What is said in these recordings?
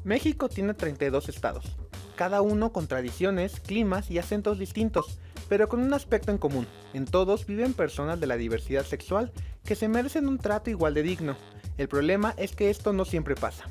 México tiene 32 estados, cada uno con tradiciones, climas y acentos distintos, pero con un aspecto en común. En todos viven personas de la diversidad sexual que se merecen un trato igual de digno. El problema es que esto no siempre pasa.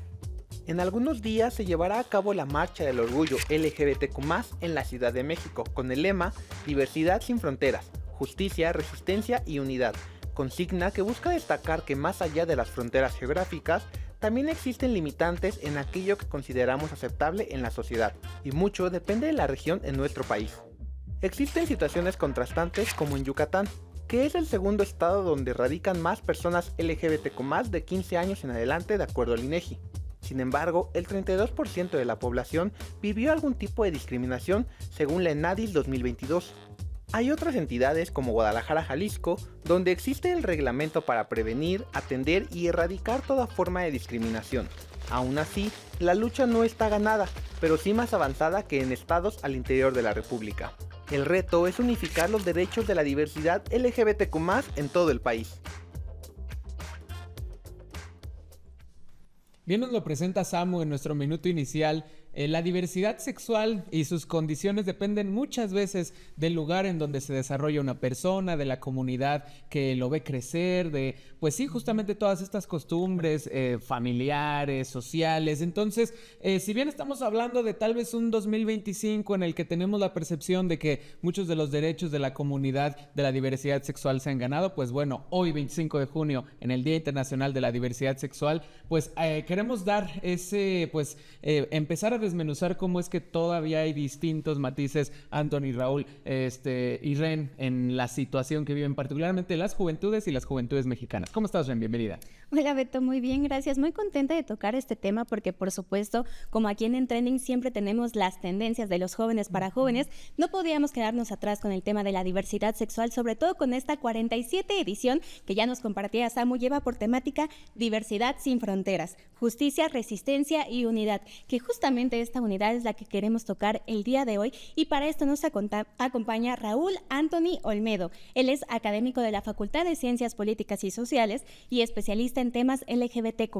En algunos días se llevará a cabo la Marcha del Orgullo LGBTQ+, en la Ciudad de México, con el lema Diversidad sin fronteras, justicia, resistencia y unidad, consigna que busca destacar que más allá de las fronteras geográficas, también existen limitantes en aquello que consideramos aceptable en la sociedad, y mucho depende de la región en nuestro país. Existen situaciones contrastantes como en Yucatán, que es el segundo estado donde radican más personas LGBTQ+, de 15 años en adelante de acuerdo al INEGI. Sin embargo, el 32% de la población vivió algún tipo de discriminación según la ENADIS 2022. Hay otras entidades como Guadalajara, Jalisco, donde existe el reglamento para prevenir, atender y erradicar toda forma de discriminación. Aún así, la lucha no está ganada, pero sí más avanzada que en estados al interior de la República. El reto es unificar los derechos de la diversidad LGBTQ+ en todo el país. Bien nos lo presenta Samu en nuestro minuto inicial. La diversidad sexual y sus condiciones dependen muchas veces del lugar en donde se desarrolla una persona, de la comunidad que lo ve crecer, de, pues sí, justamente todas estas costumbres familiares, sociales. Entonces, si bien estamos hablando de tal vez un 2025 en el que tenemos la percepción de que muchos de los derechos de la comunidad de la diversidad sexual se han ganado, pues bueno, hoy 25 de junio, en el Día Internacional de la Diversidad Sexual, pues queremos dar ese, pues empezar a desmenuzar cómo es que todavía hay distintos matices, Anthony, Raúl, y Ren, en la situación que viven particularmente las juventudes y las juventudes mexicanas. ¿Cómo estás, Ren? Bienvenida. Hola, Beto, muy bien, gracias. Muy contenta de tocar este tema porque, por supuesto, como aquí en Trending siempre tenemos las tendencias de los jóvenes para jóvenes, no podíamos quedarnos atrás con el tema de la diversidad sexual, sobre todo con esta 47 edición que ya nos compartía Samu, lleva por temática Diversidad sin fronteras, justicia, resistencia y unidad, que justamente esta unidad es la que queremos tocar el día de hoy, y para esto nos acompaña Raúl Anthony Olmedo. Él es académico de la Facultad de Ciencias Políticas y Sociales y especialista en temas LGBTQ+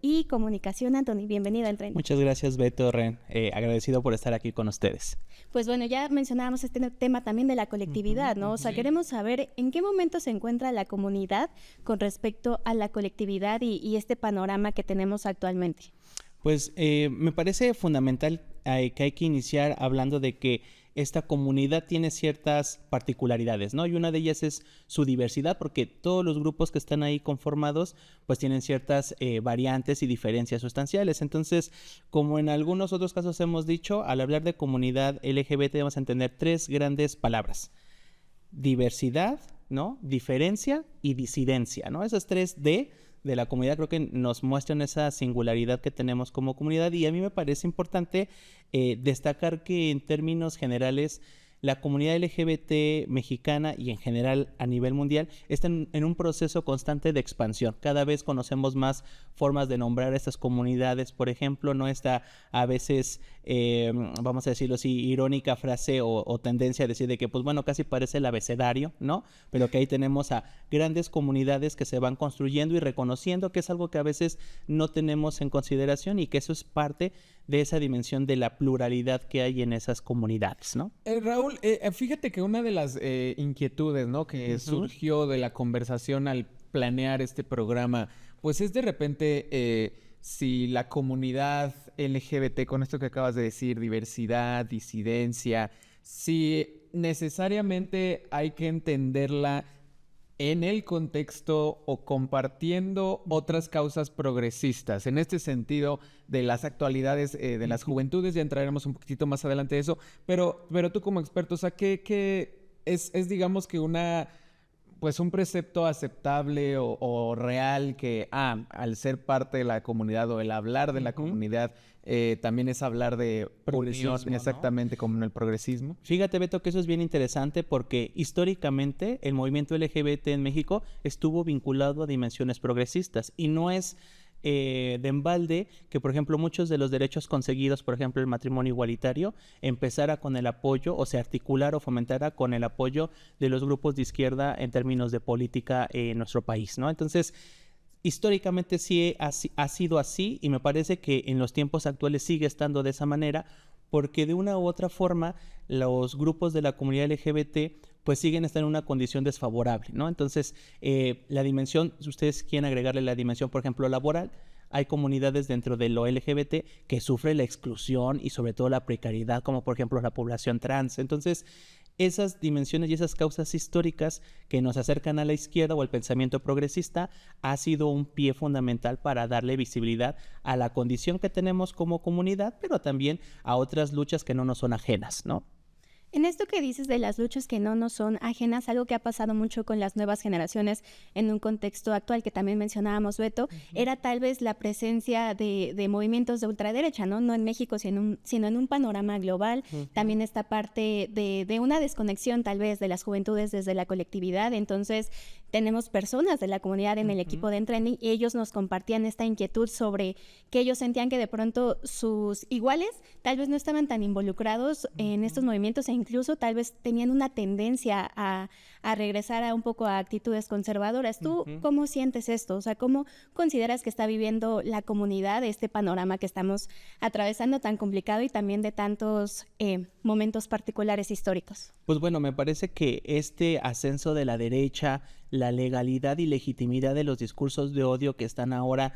y comunicación. Anthony, bienvenido al tren. Muchas gracias, Beto, Ren. Agradecido por estar aquí con ustedes. Pues bueno, ya mencionábamos este tema también de la colectividad, ¿no? O sea, queremos saber en qué momento se encuentra la comunidad con respecto a la colectividad y este panorama que tenemos actualmente. Pues me parece fundamental que hay que iniciar hablando de que esta comunidad tiene ciertas particularidades, ¿no? Y una de ellas es su diversidad, porque todos los grupos que están ahí conformados pues tienen ciertas variantes y diferencias sustanciales. Entonces, como en algunos otros casos hemos dicho, al hablar de comunidad LGBT vamos a entender tres grandes palabras: diversidad, ¿no? Diferencia y disidencia, ¿no? Esas tres D de la comunidad creo que nos muestran esa singularidad que tenemos como comunidad, y a mí me parece importante destacar que en términos generales la comunidad LGBT mexicana y en general a nivel mundial está en un proceso constante de expansión. Cada vez conocemos más formas de nombrar a estas comunidades. Por ejemplo, no está a veces, vamos a decirlo así, irónica frase o tendencia a decir de que, pues bueno, casi parece el abecedario, ¿no? Pero que ahí tenemos a grandes comunidades que se van construyendo y reconociendo, que es algo que a veces no tenemos en consideración, y que eso es parte de esa dimensión de la pluralidad que hay en esas comunidades, ¿no? Raúl, fíjate que una de las inquietudes, ¿no?, que surgió de la conversación al planear este programa, pues es de repente si la comunidad LGBT, con esto que acabas de decir, diversidad, disidencia, si necesariamente hay que entenderla en el contexto o compartiendo otras causas progresistas. En este sentido, de las actualidades de las juventudes, ya entraremos un poquitito más adelante de eso, pero tú como experto, o sea, ¿qué es digamos que pues un precepto aceptable o real que al ser parte de la comunidad o el hablar de la comunidad también es hablar de unión, exactamente, ¿no?, como en el progresismo? Fíjate, Beto, que eso es bien interesante porque históricamente el movimiento LGBT en México estuvo vinculado a dimensiones progresistas, y no es de embalde que, por ejemplo, muchos de los derechos conseguidos, por ejemplo, el matrimonio igualitario, empezara con el apoyo o se articulara o fomentara con el apoyo de los grupos de izquierda en términos de política en nuestro país, ¿no? Entonces, históricamente sí ha sido así, y me parece que en los tiempos actuales sigue estando de esa manera, porque de una u otra forma los grupos de la comunidad LGBT pues siguen estando en una condición desfavorable, ¿no? Entonces, la dimensión, si ustedes quieren agregarle la dimensión, por ejemplo, laboral, hay comunidades dentro de lo LGBT que sufren la exclusión y sobre todo la precariedad, como por ejemplo la población trans. Entonces, esas dimensiones y esas causas históricas que nos acercan a la izquierda o al pensamiento progresista ha sido un pie fundamental para darle visibilidad a la condición que tenemos como comunidad, pero también a otras luchas que no nos son ajenas, ¿no? En esto que dices de las luchas que no nos son ajenas, algo que ha pasado mucho con las nuevas generaciones en un contexto actual que también mencionábamos, Beto, era tal vez la presencia de movimientos de ultraderecha, ¿no? No en México, sino en un panorama global. También esta parte de una desconexión tal vez de las juventudes desde la colectividad. Entonces, tenemos personas de la comunidad en el equipo de Entrending y ellos nos compartían esta inquietud sobre que ellos sentían que de pronto sus iguales tal vez no estaban tan involucrados en estos movimientos e incluso tal vez tenían una tendencia a regresar a un poco a actitudes conservadoras. ¿Tú cómo sientes esto? O sea, ¿cómo consideras que está viviendo la comunidad este panorama que estamos atravesando tan complicado y también de tantos momentos particulares históricos? Pues bueno, me parece que este ascenso de la derecha, la legalidad y legitimidad de los discursos de odio que están ahora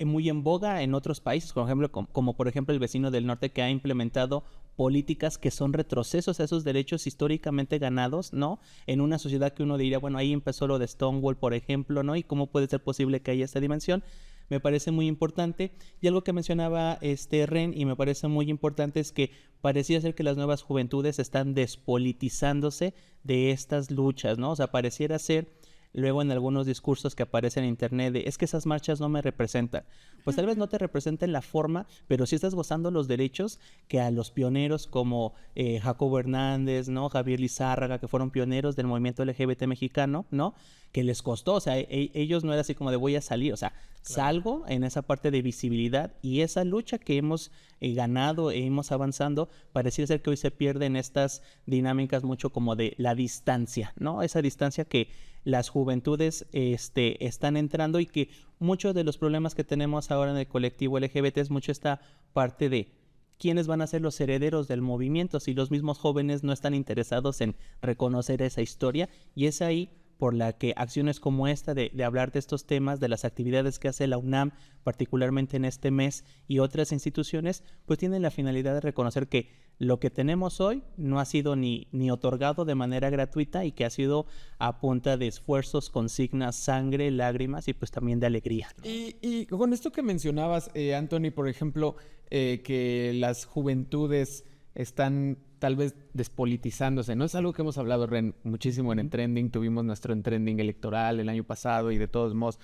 muy en boga en otros países, por ejemplo, como por ejemplo el vecino del norte, que ha implementado políticas que son retrocesos a esos derechos históricamente ganados, ¿no? En una sociedad que uno diría, bueno, ahí empezó lo de Stonewall, por ejemplo, ¿no? Y cómo puede ser posible que haya esta dimensión. Me parece muy importante. Y algo que mencionaba Ren, y me parece muy importante, es que parecía ser que las nuevas juventudes están despolitizándose de estas luchas, ¿no? O sea, pareciera ser luego en algunos discursos que aparecen en internet de, es que esas marchas no me representan. Pues tal vez no te representen la forma, pero sí estás gozando los derechos que a los pioneros como Jacobo Hernández, ¿no? Javier Lizárraga, que fueron pioneros del movimiento LGBT mexicano, ¿no? Que les costó, o sea, ellos no era así como de voy a salir, o sea, salgo en esa parte de visibilidad, y esa lucha que hemos ganado e hemos avanzando, pareciera ser que hoy se pierde en estas dinámicas mucho como de la distancia, ¿no? Esa distancia que las juventudes están entrando, y que muchos de los problemas que tenemos ahora en el colectivo LGBT es mucho esta parte de quiénes van a ser los herederos del movimiento si los mismos jóvenes no están interesados en reconocer esa historia. Y es ahí por la que acciones como esta de hablar de estos temas, de las actividades que hace la UNAM, particularmente en este mes, y otras instituciones, pues tienen la finalidad de reconocer que lo que tenemos hoy no ha sido ni otorgado de manera gratuita, y que ha sido a punta de esfuerzos, consignas, sangre, lágrimas y pues también de alegría, ¿no? Y con esto que mencionabas, Anthony, por ejemplo, que las juventudes están tal vez despolitizándose, ¿no? Es algo que hemos hablado, Ren, muchísimo en Entrending. Tuvimos nuestro Entrending electoral el año pasado, y de todos modos,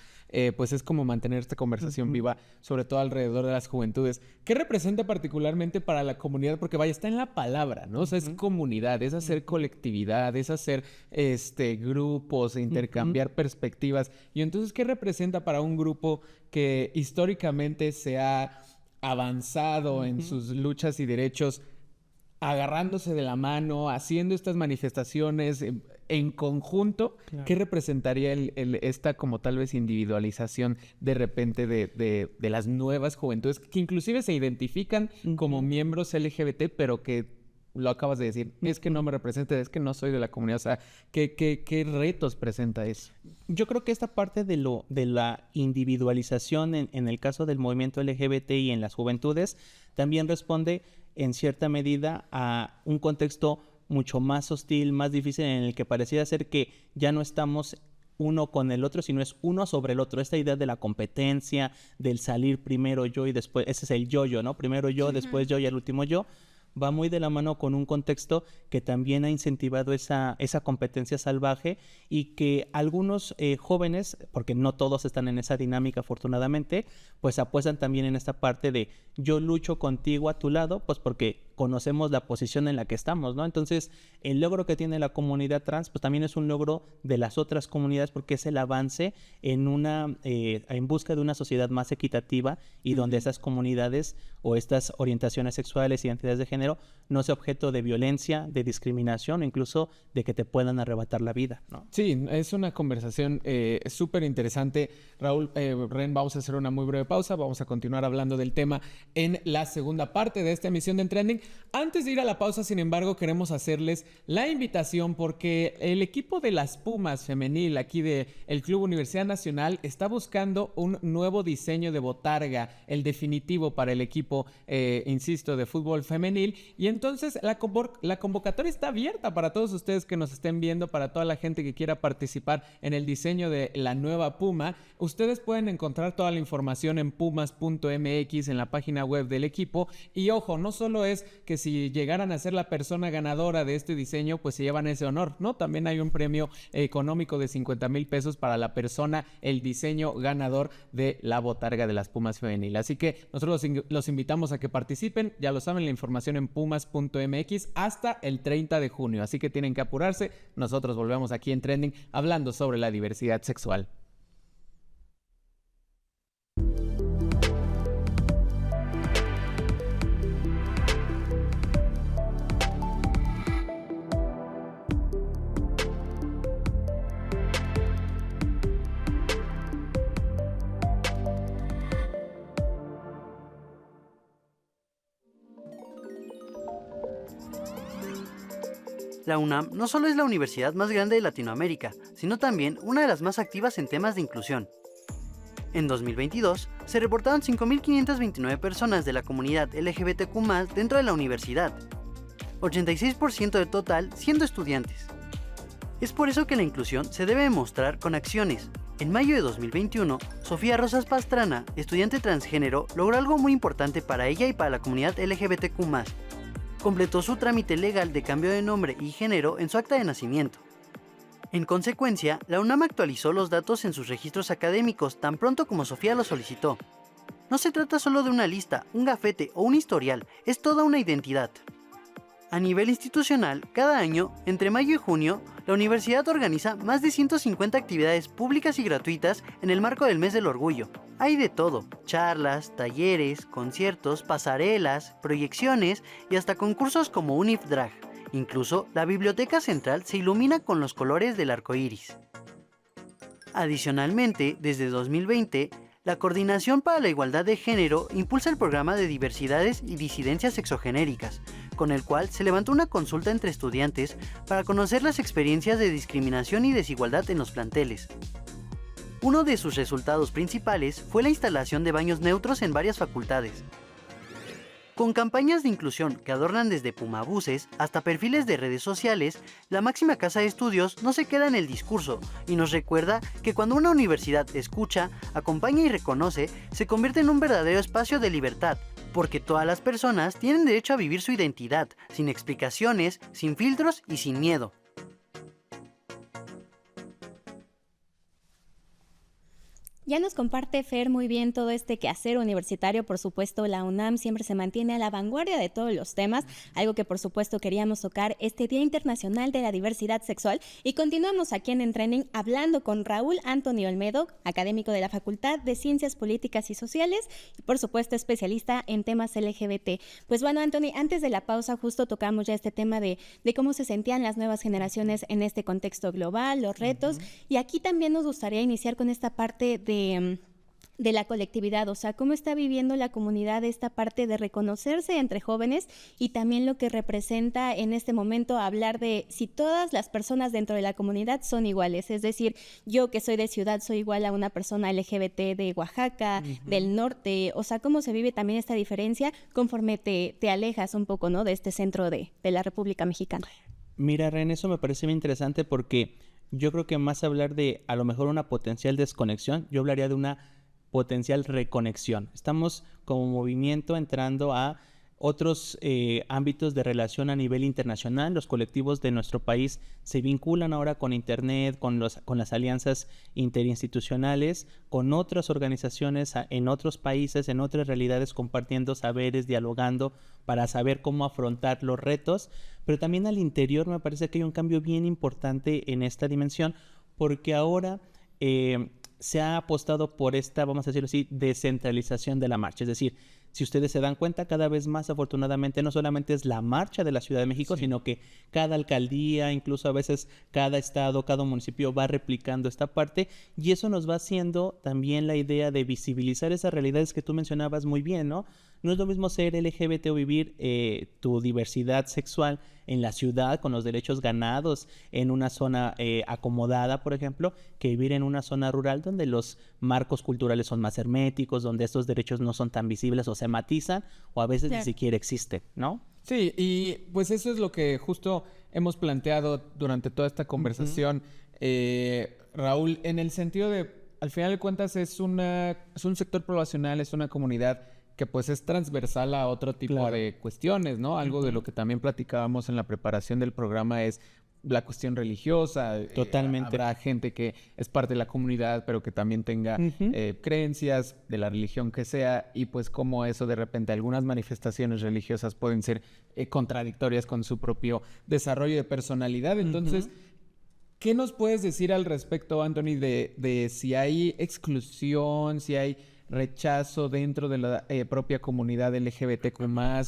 pues es como mantener esta conversación viva, sobre todo alrededor de las juventudes. ¿Qué representa particularmente para la comunidad? Porque vaya, está en la palabra, ¿no? O sea, es comunidad, es hacer colectividad, es hacer grupos, intercambiar perspectivas. Y entonces, ¿qué representa para un grupo que históricamente se ha avanzado en sus luchas y derechos, agarrándose de la mano, haciendo estas manifestaciones en conjunto? Claro. ¿Qué representaría esta como tal vez individualización de repente de las nuevas juventudes que inclusive se identifican como miembros LGBT, pero que lo acabas de decir, es que no me representa, es que no soy de la comunidad? O sea, ¿qué retos presenta eso? Yo creo que esta parte de la individualización en el caso del movimiento LGBT y en las juventudes también responde en cierta medida a un contexto mucho más hostil, más difícil, en el que pareciera ser que ya no estamos uno con el otro, sino es uno sobre el otro. Esta idea de la competencia, del salir primero yo y después, ese es el yo-yo, ¿no? Primero yo, después yo y al último yo. Va muy de la mano con un contexto que también ha incentivado esa competencia salvaje, y que algunos jóvenes, porque no todos están en esa dinámica afortunadamente, pues apuestan también en esta parte de yo lucho contigo a tu lado, pues porque conocemos la posición en la que estamos, ¿no? Entonces, el logro que tiene la comunidad trans, pues también es un logro de las otras comunidades porque es el avance en busca de una sociedad más equitativa y donde esas comunidades o estas orientaciones sexuales, identidades de género, no sea objeto de violencia, de discriminación o incluso de que te puedan arrebatar la vida, ¿no? Sí, es una conversación súper interesante. Raúl, Ren, vamos a hacer una muy breve pausa. Vamos a continuar hablando del tema en la segunda parte de esta emisión de Trending. Antes de ir a la pausa, sin embargo, queremos hacerles la invitación porque el equipo de las Pumas femenil aquí del Club Universidad Nacional está buscando un nuevo diseño de botarga, el definitivo para el equipo, insisto, de fútbol femenil. Y entonces la convocatoria está abierta para todos ustedes que nos estén viendo, para toda la gente que quiera participar en el diseño de la nueva Puma. Ustedes pueden encontrar toda la información en pumas.mx, en la página web del equipo. Y ojo, no solo es que si llegaran a ser la persona ganadora de este diseño, pues se llevan ese honor, ¿no? También hay un premio económico de 50,000 pesos para la persona, el diseño ganador de la botarga de las Pumas femenil. Así que nosotros los invitamos a que participen. Ya lo saben, la información en pumas.mx hasta el 30 de junio. Así que tienen que apurarse. Nosotros volvemos aquí en Trending hablando sobre la diversidad sexual. La UNAM no solo es la universidad más grande de Latinoamérica, sino también una de las más activas en temas de inclusión. En 2022, se reportaron 5.529 personas de la comunidad LGBTQ+ dentro de la universidad, 86% del total siendo estudiantes. Es por eso que la inclusión se debe demostrar con acciones. En mayo de 2021, Sofía Rosas Pastrana, estudiante transgénero, logró algo muy importante para ella y para la comunidad LGBTQ+. Completó su trámite legal de cambio de nombre y género en su acta de nacimiento. En consecuencia, la UNAM actualizó los datos en sus registros académicos tan pronto como Sofía lo solicitó. No se trata solo de una lista, un gafete o un historial, es toda una identidad. A nivel institucional, cada año, entre mayo y junio, la universidad organiza más de 150 actividades públicas y gratuitas en el marco del Mes del Orgullo. Hay de todo: charlas, talleres, conciertos, pasarelas, proyecciones y hasta concursos como Unif Drag. Incluso, la biblioteca central se ilumina con los colores del arco iris. Adicionalmente, desde 2020, la Coordinación para la Igualdad de Género impulsa el programa de diversidades y disidencias sexogenéricas, con el cual se levantó una consulta entre estudiantes para conocer las experiencias de discriminación y desigualdad en los planteles. Uno de sus resultados principales fue la instalación de baños neutros en varias facultades. Con campañas de inclusión que adornan desde pumabuses hasta perfiles de redes sociales, la máxima casa de estudios no se queda en el discurso y nos recuerda que cuando una universidad escucha, acompaña y reconoce, se convierte en un verdadero espacio de libertad, porque todas las personas tienen derecho a vivir su identidad, sin explicaciones, sin filtros y sin miedo. Ya nos comparte Fer muy bien todo este quehacer universitario. Por supuesto, la UNAM siempre se mantiene a la vanguardia de todos los temas, algo que por supuesto queríamos tocar este Día Internacional de la Diversidad Sexual. Y continuamos aquí en Trending hablando con Raúl Antonio Olmedo, académico de la Facultad de Ciencias Políticas y Sociales y por supuesto especialista en temas LGBT. Pues bueno, Anthony, antes de la pausa justo tocamos ya este tema de cómo se sentían las nuevas generaciones en este contexto global, los retos, y aquí también nos gustaría iniciar con esta parte de la colectividad, o sea, cómo está viviendo la comunidad esta parte de reconocerse entre jóvenes y también lo que representa en este momento hablar de si todas las personas dentro de la comunidad son iguales, es decir, yo que soy de ciudad soy igual a una persona LGBT de Oaxaca, del norte, o sea, cómo se vive también esta diferencia conforme te alejas un poco, ¿no?, de este centro de la República Mexicana. Mira, Ren, eso me parece muy interesante porque yo creo que más hablar de a lo mejor una potencial desconexión, yo hablaría de una potencial reconexión. Estamos como movimiento entrando a otros ámbitos de relación a nivel internacional. Los colectivos de nuestro país se vinculan ahora con Internet, con las alianzas interinstitucionales, con otras organizaciones en otros países, en otras realidades, compartiendo saberes, dialogando para saber cómo afrontar los retos. Pero también al interior me parece que hay un cambio bien importante en esta dimensión, porque ahora se ha apostado por esta, vamos a decirlo así, descentralización de la marcha. Es decir, si ustedes se dan cuenta, cada vez más, afortunadamente, no solamente es la marcha de la Ciudad de México, sino que cada alcaldía, incluso a veces cada estado, cada municipio va replicando esta parte, y eso nos va haciendo también la idea de visibilizar esas realidades que tú mencionabas muy bien, ¿no? No es lo mismo ser LGBT o vivir tu diversidad sexual en la ciudad con los derechos ganados en una zona acomodada, por ejemplo, que vivir en una zona rural donde los marcos culturales son más herméticos, donde estos derechos no son tan visibles o se matizan o a veces ni siquiera existen, ¿no? Sí, y pues eso es lo que justo hemos planteado durante toda esta conversación, Raúl, en el sentido de, al final de cuentas, es un sector poblacional, es una comunidad que pues es transversal a otro tipo de cuestiones, ¿no? Algo de lo que también platicábamos en la preparación del programa es la cuestión religiosa. Totalmente. Habrá gente que es parte de la comunidad, pero que también tenga creencias de la religión que sea, y pues como eso de repente algunas manifestaciones religiosas pueden ser contradictorias con su propio desarrollo de personalidad. Entonces, ¿qué nos puedes decir al respecto, Anthony, de si hay exclusión, si hay rechazo dentro de la propia comunidad LGBTQ+?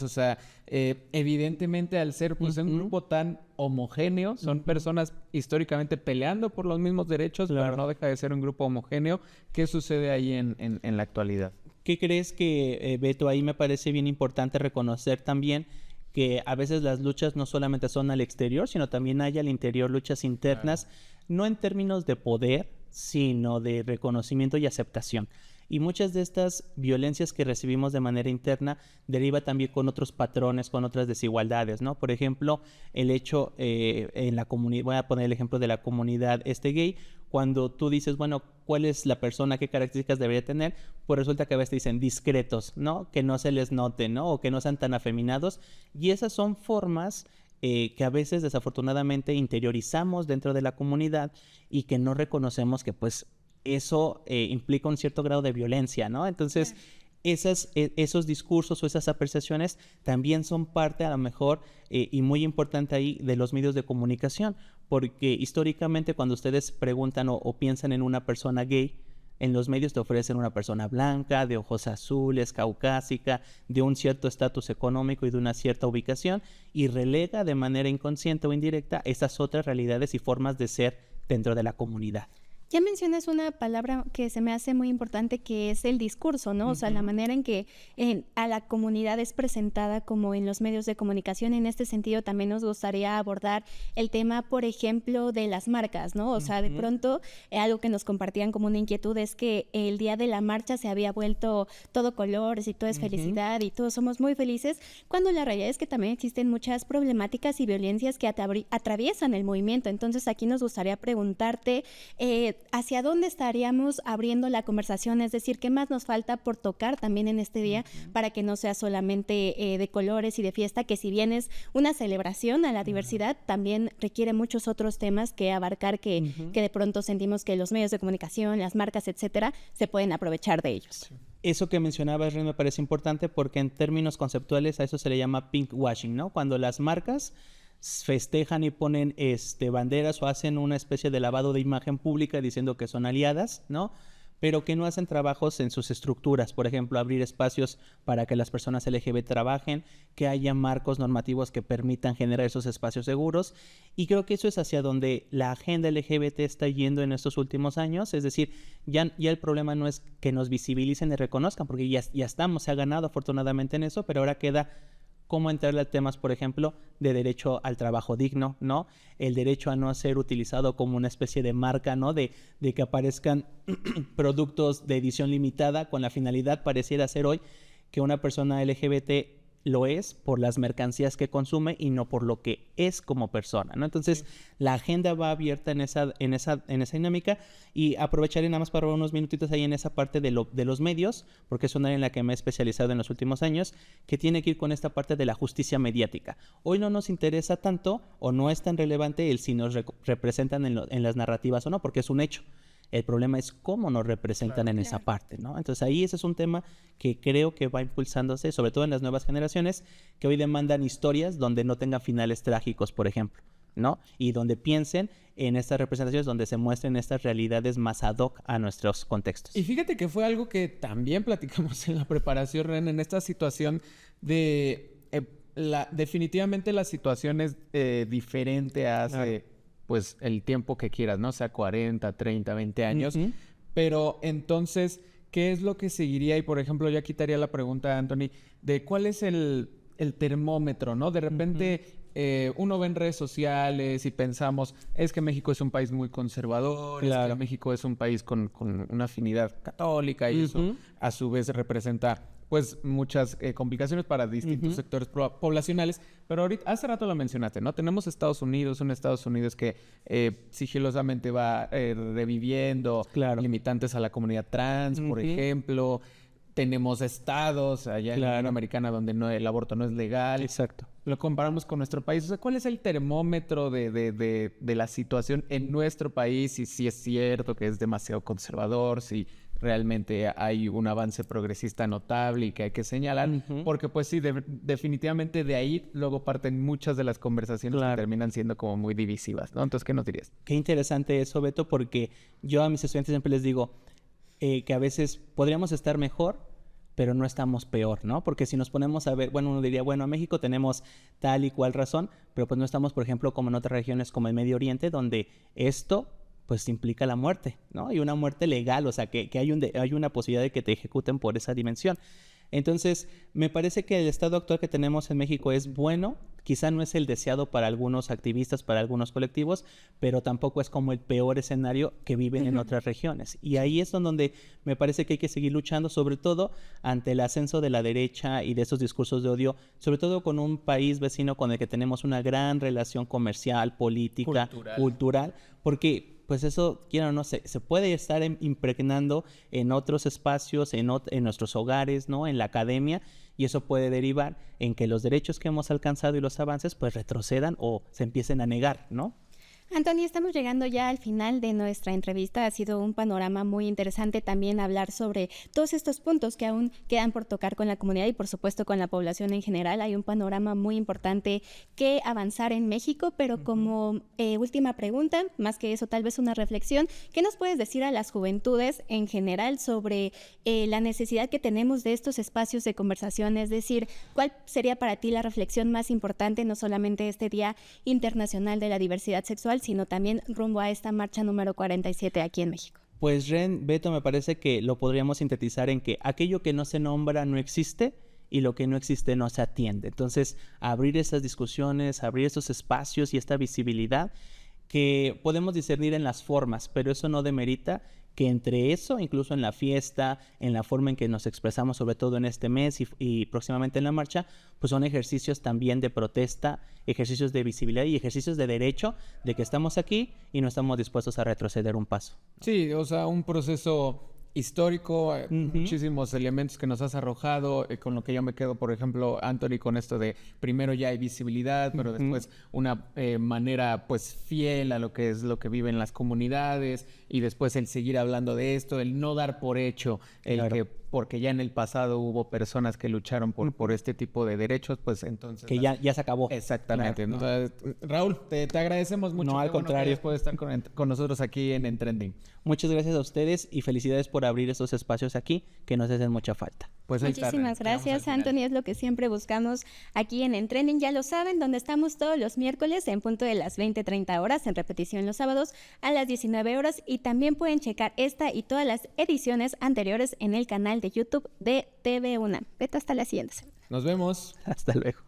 O sea, evidentemente al ser pues un grupo tan homogéneo, son personas históricamente peleando por los mismos derechos, pero no deja de ser un grupo homogéneo. ¿Qué sucede ahí en la actualidad? ¿Qué crees que, Beto? Ahí me parece bien importante reconocer también que a veces las luchas no solamente son al exterior, sino también hay al interior luchas internas, no en términos de poder, sino de reconocimiento y aceptación. Y muchas de estas violencias que recibimos de manera interna deriva también con otros patrones, con otras desigualdades, ¿no? Por ejemplo, el hecho en la comunidad, voy a poner el ejemplo de la comunidad gay, cuando tú dices, bueno, ¿cuál es la persona? ¿Qué características debería tener? Pues resulta que a veces te dicen discretos, ¿no? Que no se les note, ¿no? O que no sean tan afeminados. Y esas son formas que a veces desafortunadamente interiorizamos dentro de la comunidad y que no reconocemos que pues eso implica un cierto grado de violencia, ¿no? Entonces, esos discursos o esas apreciaciones también son parte, a lo mejor, y muy importante ahí, de los medios de comunicación, porque históricamente cuando ustedes preguntan o piensan en una persona gay, en los medios te ofrecen una persona blanca, de ojos azules, caucásica, de un cierto estatus económico y de una cierta ubicación, y relega de manera inconsciente o indirecta esas otras realidades y formas de ser dentro de la comunidad. Ya mencionas una palabra que se me hace muy importante, que es el discurso, ¿no? O sea, la manera en que a la comunidad es presentada como en los medios de comunicación. En este sentido, también nos gustaría abordar el tema, por ejemplo, de las marcas, ¿no? O sea, de pronto, algo que nos compartían como una inquietud es que el día de la marcha se había vuelto todo colores y todo es felicidad y todos somos muy felices, cuando la realidad es que también existen muchas problemáticas y violencias que atraviesan el movimiento. Entonces, aquí nos gustaría preguntarte ¿hacia dónde estaríamos abriendo la conversación? Es decir, ¿qué más nos falta por tocar también en este día para que no sea solamente de colores y de fiesta, que si bien es una celebración a la diversidad, también requiere muchos otros temas que abarcar, que de pronto sentimos que los medios de comunicación, las marcas, etcétera, se pueden aprovechar de ellos? Eso que mencionabas, Ren, me parece importante porque en términos conceptuales a eso se le llama pinkwashing, ¿no? Cuando las marcas festejan y ponen banderas o hacen una especie de lavado de imagen pública diciendo que son aliadas, ¿no? Pero que no hacen trabajos en sus estructuras, por ejemplo, abrir espacios para que las personas LGBT trabajen, que haya marcos normativos que permitan generar esos espacios seguros, y creo que eso es hacia donde la agenda LGBT está yendo en estos últimos años. Es decir, ya el problema no es que nos visibilicen y reconozcan, porque ya estamos, se ha ganado afortunadamente en eso, pero ahora queda cómo entrarle a temas, por ejemplo, de derecho al trabajo digno, ¿no? El derecho a no ser utilizado como una especie de marca, ¿no? De que aparezcan productos de edición limitada con la finalidad, pareciera ser hoy, que una persona LGBT lo es por las mercancías que consume y no por lo que es como persona, ¿no? Entonces, la agenda va abierta en esa dinámica, y aprovecharé nada más para unos minutitos ahí en esa parte de los medios, porque es una área en la que me he especializado en los últimos años, que tiene que ir con esta parte de la justicia mediática. Hoy no nos interesa tanto o no es tan relevante el si nos representan en las narrativas o no, porque es un hecho. El problema es cómo nos representan en esa parte, ¿no? Entonces ahí ese es un tema que creo que va impulsándose, sobre todo en las nuevas generaciones, que hoy demandan historias donde no tengan finales trágicos, por ejemplo, ¿no? Y donde piensen en estas representaciones, donde se muestren estas realidades más ad hoc a nuestros contextos. Y fíjate que fue algo que también platicamos en la preparación, Ren, en esta situación de... definitivamente la situación es diferente hace... pues el tiempo que quieras, ¿no? O sea, 40, 30, 20 años. Uh-huh. Pero entonces, ¿qué es lo que seguiría? Y por ejemplo, ya quitaría la pregunta, Anthony, de cuál es el termómetro, ¿no? De repente uno ve en redes sociales y pensamos, es que México es un país muy conservador, claro. Es que México es un país con una afinidad católica y eso a su vez representa pues muchas complicaciones para distintos sectores poblacionales. Pero ahorita, hace rato lo mencionaste, ¿no? Tenemos Estados Unidos, un Estados Unidos que sigilosamente va reviviendo limitantes a la comunidad trans, por ejemplo. Tenemos estados allá en la Unión Americana donde el aborto no es legal. Exacto. Lo comparamos con nuestro país. O sea, ¿cuál es el termómetro de la situación en nuestro país? Y si es cierto que es demasiado conservador, si realmente hay un avance progresista notable y que hay que señalar. Porque pues sí, definitivamente de ahí luego parten muchas de las conversaciones que terminan siendo como muy divisivas, ¿no? Entonces, ¿qué nos dirías? Qué interesante eso, Beto, porque yo a mis estudiantes siempre les digo que a veces podríamos estar mejor, pero no estamos peor, ¿no? Porque si nos ponemos a ver, bueno, uno diría, bueno, a México tenemos tal y cual razón, pero pues no estamos, por ejemplo, como en otras regiones como el Medio Oriente, donde esto pues implica la muerte, ¿no? Y una muerte legal, o sea, que hay una posibilidad de que te ejecuten por esa dimensión. Entonces, me parece que el estado actual que tenemos en México es bueno, quizá no es el deseado para algunos activistas, para algunos colectivos, pero tampoco es como el peor escenario que viven en otras regiones. Y ahí es donde me parece que hay que seguir luchando, sobre todo ante el ascenso de la derecha y de esos discursos de odio, sobre todo con un país vecino con el que tenemos una gran relación comercial, política, cultural, porque pues eso, quiero o no, se puede estar impregnando en otros espacios, en nuestros hogares, ¿no? En la academia, y eso puede derivar en que los derechos que hemos alcanzado y los avances pues retrocedan o se empiecen a negar, ¿no? Anthony, estamos llegando ya al final de nuestra entrevista. Ha sido un panorama muy interesante también hablar sobre todos estos puntos que aún quedan por tocar con la comunidad y por supuesto con la población en general. Hay un panorama muy importante que avanzar en México, pero como última pregunta, más que eso tal vez una reflexión, ¿qué nos puedes decir a las juventudes en general sobre la necesidad que tenemos de estos espacios de conversación? Es decir, ¿cuál sería para ti la reflexión más importante, no solamente este Día Internacional de la Diversidad Sexual, sino también rumbo a esta marcha número 47 aquí en México? Pues Ren, Beto, me parece que lo podríamos sintetizar en que aquello que no se nombra no existe y lo que no existe no se atiende. Entonces, abrir esas discusiones, abrir esos espacios y esta visibilidad que podemos discernir en las formas, pero eso no demerita que entre eso, incluso en la fiesta, en la forma en que nos expresamos, sobre todo en este mes y próximamente en la marcha, pues son ejercicios también de protesta, ejercicios de visibilidad y ejercicios de derecho de que estamos aquí y no estamos dispuestos a retroceder un paso. Sí, o sea, un proceso histórico, muchísimos elementos que nos has arrojado, con lo que yo me quedo, por ejemplo, Anthony, con esto de primero ya hay visibilidad, pero después una manera pues fiel a lo que es lo que viven las comunidades, y después el seguir hablando de esto, el no dar por hecho el que porque ya en el pasado hubo personas que lucharon por este tipo de derechos, pues entonces... Que ya se acabó. Exactamente. Claro, entonces, Raúl, te agradecemos mucho. No, al contrario. Por estar con nosotros aquí en Trending. Muchas gracias a ustedes y felicidades por abrir estos espacios aquí que nos hacen mucha falta. Pues muchísimas gracias, Anthony. Es lo que siempre buscamos aquí en Trending. Ya lo saben, donde estamos todos los miércoles en punto de las 20:30 horas, en repetición los sábados a las 19 horas. Y también pueden checar esta y todas las ediciones anteriores en el canal de YouTube de TV UNAM. Beto, hasta la siguiente semana. Nos vemos. Hasta luego.